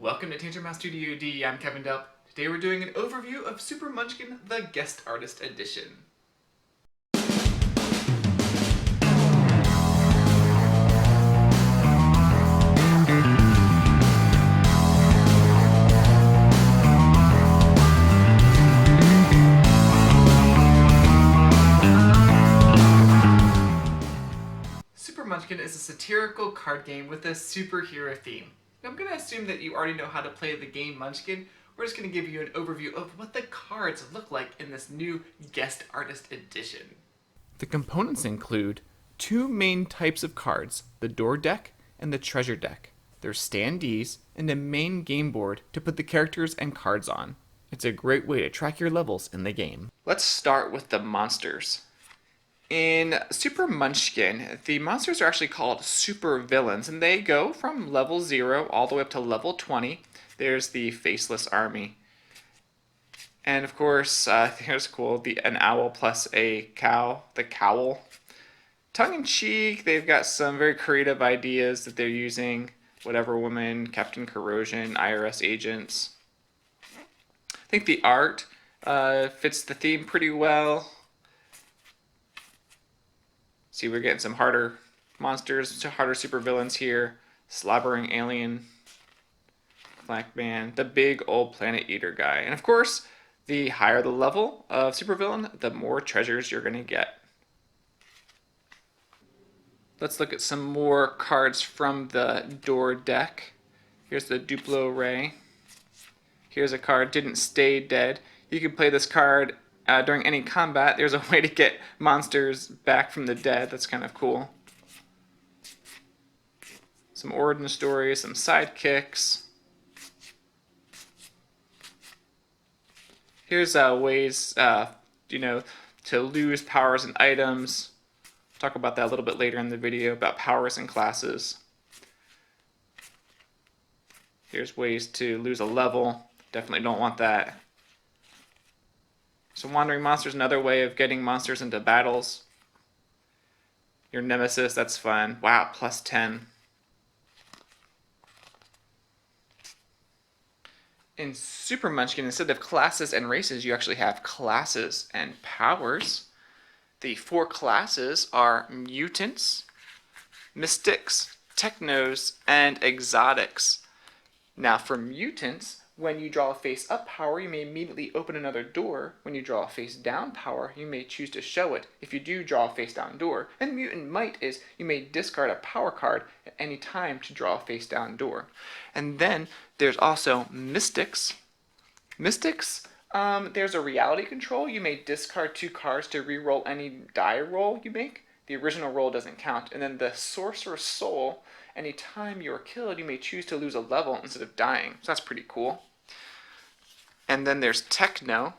Welcome to Tangent Master DoD. I'm Kevin Delp. Today we're doing an overview of Super Munchkin, the Guest Artist Edition. Super Munchkin is a satirical card game with a superhero theme. I'm going to assume that you already know how to play the game Munchkin. We're just going to give you an overview of what the cards look like in this new Guest Artist Edition. The components include two main types of cards, the door deck and the treasure deck. There's standees and a main game board to put the characters and cards on. It's a great way to track your levels in the game. Let's start with the monsters. In Super Munchkin, the monsters are actually called super villains, and they go from level 0 all the way up to level 20. There's the Faceless Army. And of course, here's cool, an owl plus a cow, the cowl. Tongue-in-cheek, they've got some very creative ideas that they're using. Whatever Woman, Captain Corrosion, IRS agents. I think the art fits the theme pretty well. See, we're getting some harder monsters, harder supervillains here. Slobbering alien, Black Man, the big old planet eater guy. And of course, the higher the level of supervillain, the more treasures you're going to get. Let's look at some more cards from the door deck. Here's the Duplo Ray. Here's a card, Didn't Stay Dead. You can play this card during any combat. There's a way to get monsters back from the dead. That's kind of cool. Some origin stories, some sidekicks. Here's ways, to lose powers and items. Talk about that a little bit later in the video, about powers and classes. Here's ways to lose a level. Definitely don't want that. So Wandering Monster is another way of getting monsters into battles. Your Nemesis, that's fun. Wow, plus 10. In Super Munchkin, instead of classes and races, you actually have classes and powers. The 4 classes are Mutants, Mystics, Technos, and Exotics. Now for Mutants, when you draw a face-up power, you may immediately open another door. When you draw a face-down power, you may choose to show it if you do draw a face-down door. And Mutant Might is you may discard a power card at any time to draw a face-down door. And then there's also Mystics. Mystics, there's a reality control. You may discard 2 cards to re-roll any die roll you make. The original roll doesn't count. And then the Sorcerer's Soul, anytime you are killed, you may choose to lose a level instead of dying. So that's pretty cool. And then there's Techno.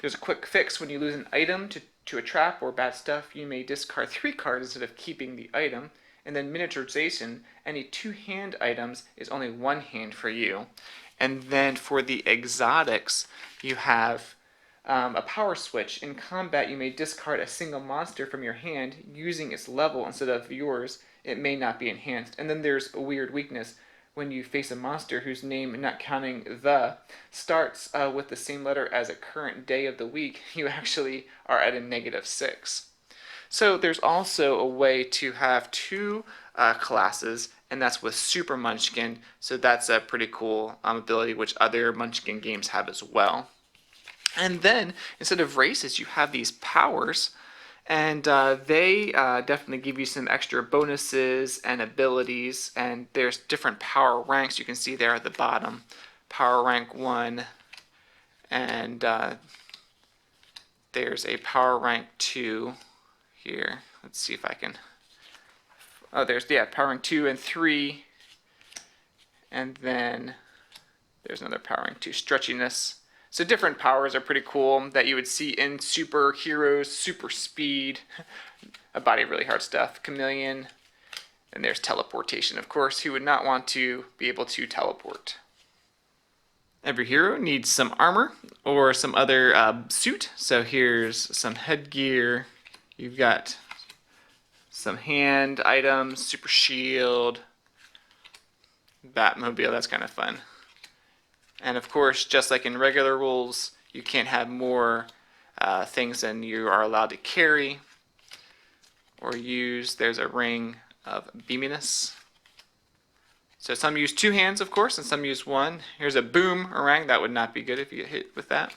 There's a quick fix. When you lose an item to a trap or bad stuff, you may discard 3 cards instead of keeping the item. And then Miniaturization, any 2-hand items is only 1 hand for you. And then for the Exotics, you have a power switch. In combat, you may discard a single monster from your hand using its level instead of yours. It may not be enhanced. And then there's a weird weakness. When you face a monster whose name, not counting the, starts with the same letter as a current day of the week, you actually are at a -6. So there's also a way to have 2 classes, and that's with Super Munchkin. So that's a pretty cool ability, which other Munchkin games have as well. And then, instead of races, you have these powers. And they definitely give you some extra bonuses and abilities. And there's different power ranks you can see there at the bottom. Power rank 1. And there's a power rank 2 here. Let's see if I can. Oh, there's, power rank 2 and 3. And then there's another power rank 2, stretchiness. So different powers are pretty cool that you would see in superheroes, super speed, a body of really hard stuff, chameleon, and there's teleportation. Of course, who would not want to be able to teleport? Every hero needs some armor or some other suit. So here's some headgear. You've got some hand items, super shield, Batmobile, that's kind of fun. And of course, just like in regular rules, you can't have more things than you are allowed to carry or use. There's a ring of beaminess. So some use 2 hands, of course, and some use 1. Here's a boomerang. That would not be good if you get hit with that.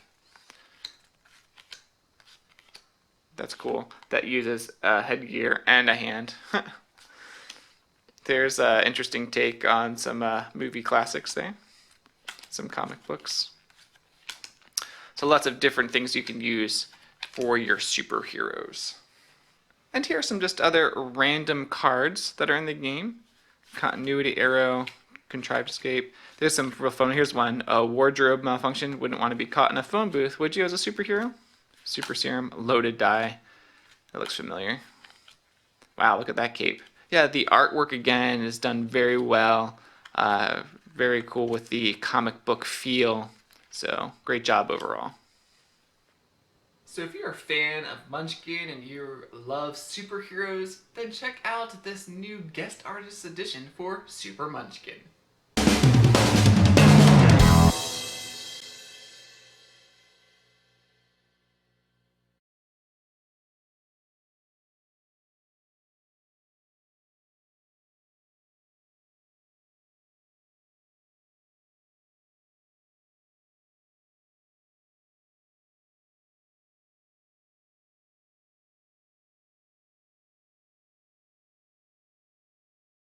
That's cool. That uses a headgear and a hand. There's an interesting take on some movie classics there. Some comic books. So lots of different things you can use for your superheroes. And here are some just other random cards that are in the game. Continuity arrow, contrived escape. There's some real fun. Here's one. A wardrobe malfunction. Wouldn't want to be caught in a phone booth, would you, as a superhero? Super serum, loaded die. That looks familiar. Wow, look at that cape. Yeah, the artwork again is done very well. Very cool with the comic book feel. So great job overall. So if you're a fan of Munchkin and you love superheroes, then check out this new guest artist edition for Super Munchkin.